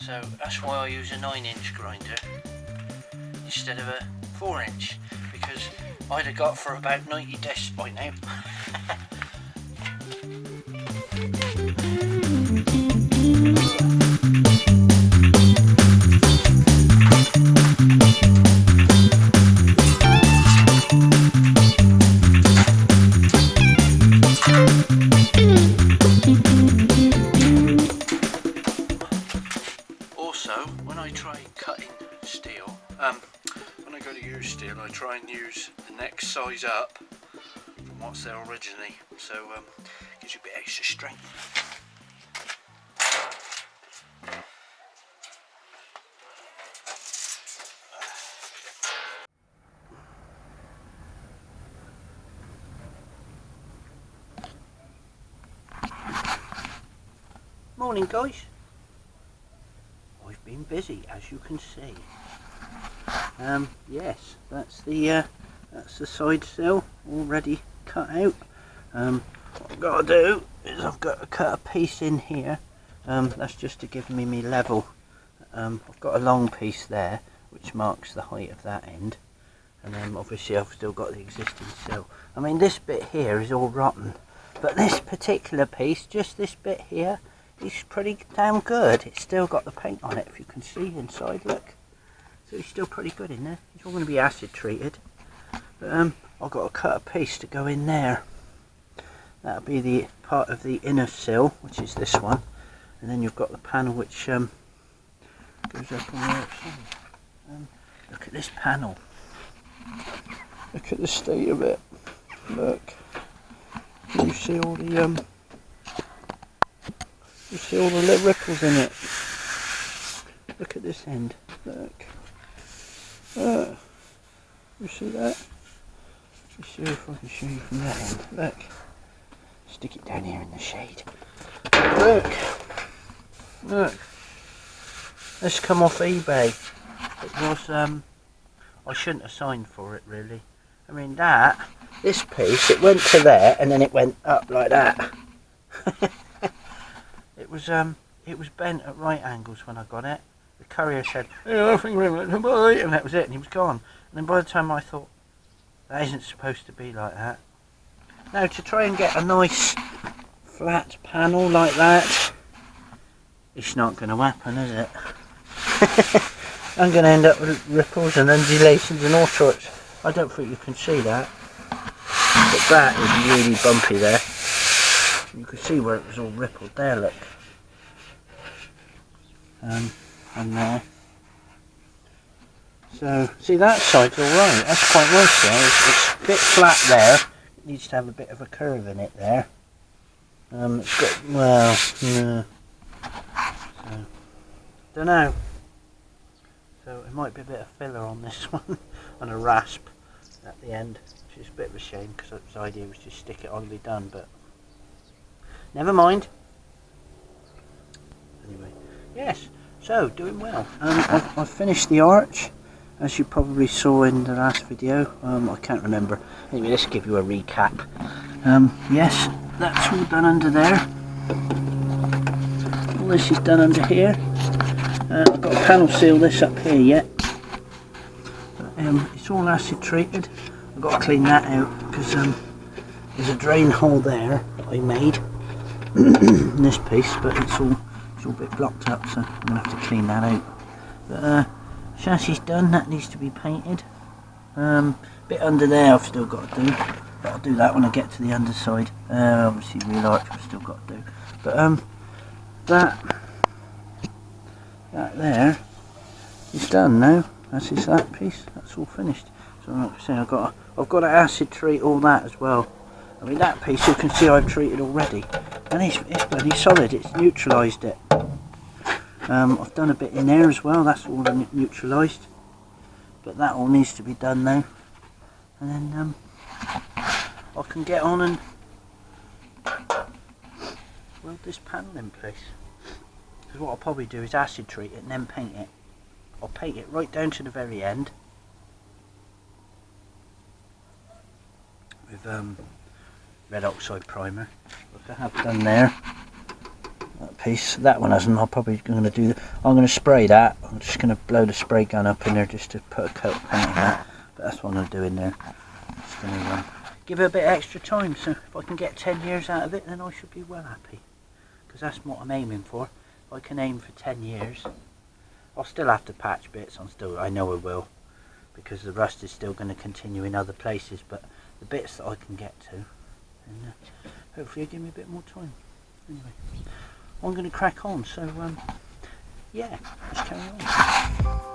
So that's why I use a 9-inch grinder instead of a 4-inch, because I'd have got for about 90 discs by now. Also, when I try cutting steel, when I go to use steel, I try and use the next size up from what's there originally, so gives you a bit extra strength. Morning guys. I've been busy, as you can see. Yes, that's the side sill already cut out. What I've got to do is I've got to cut a piece in here. That's just to give me level. I've got a long piece there which marks the height of that end, and then obviously I've still got the existing sill. I mean, this bit here is all rotten, but this particular piece, just this bit here, is pretty damn good. It's still got the paint on it, if you can see inside, look. So it's still pretty good in there. It's all going to be acid treated. But I've got to cut a piece to go in there. That'll be the part of the inner sill, which is this one. And then you've got the panel which goes up on the outside. Look at this panel. Look at the state of it. Look. Can you see all the you see all the little ripples in it. Look at this end. Look. You see that? Let's see if I can show you from that end. Look. Stick it down here in the shade. Look. Look. This come off eBay. It was I shouldn't have signed for it really. I mean this piece, it went to there and then it went up like that. It was bent at right angles when I got it. The courier said, "Oh, I think we're going to," and that was it, and he was gone. And then by the time I thought, that isn't supposed to be like that. Now to try and get a nice flat panel like that, it's not going to happen, is it? I'm going to end up with ripples and undulations and all sorts. I don't think you can see that, but that is really bumpy there. You can see where it was all rippled there, look. And there. So, see, that side's alright, that's quite nice there. It's a bit flat there, it needs to have a bit of a curve in it there. It's got, well, no. So, don't know. So it might be a bit of filler on this one, and a rasp at the end, which is a bit of a shame, because the idea was just stick it on and be done, but never mind. Anyway, yes, so doing well. I've finished the arch, as you probably saw in the last video. I can't remember. Anyway, let's give you a recap. Yes, that's all done under there. All this is done under here. I've got a panel seal this up here yet. But, it's all acid treated. I've got to clean that out because there's a drain hole there that I made in this piece, but it's all a bit blocked up, so I'm going to have to clean that out. But chassis done, that needs to be painted. Bit under there I've still got to do, but I'll do that when I get to the underside. Obviously real arch I've still got to do. But that there is done now. That's just that piece. That's all finished. So like I say, I've got to acid treat all that as well. I mean, that piece you can see I've treated already, and it's bloody solid. It's neutralised it. I've done a bit in there as well. That's all neutralised, but that all needs to be done now. And then I can get on and weld this panel in place. Because what I'll probably do is acid treat it and then paint it. I'll paint it right down to the very end with red oxide primer, like I have done there. Up piece. That one hasn't. I'm probably going to do. I'm going to spray that. I'm just going to blow the spray gun up in there just to put a coat of paint on that. But that's what I'm going to do in there. Just going to give it a bit extra time. So if I can get 10 years out of it, then I should be well happy. Because that's what I'm aiming for. If I can aim for 10 years, I'll still have to patch bits. I know I will, because the rust is still going to continue in other places. But the bits that I can get to, and hopefully it'll give me a bit more time. Anyway, I'm going to crack on. So yeah, let's carry on.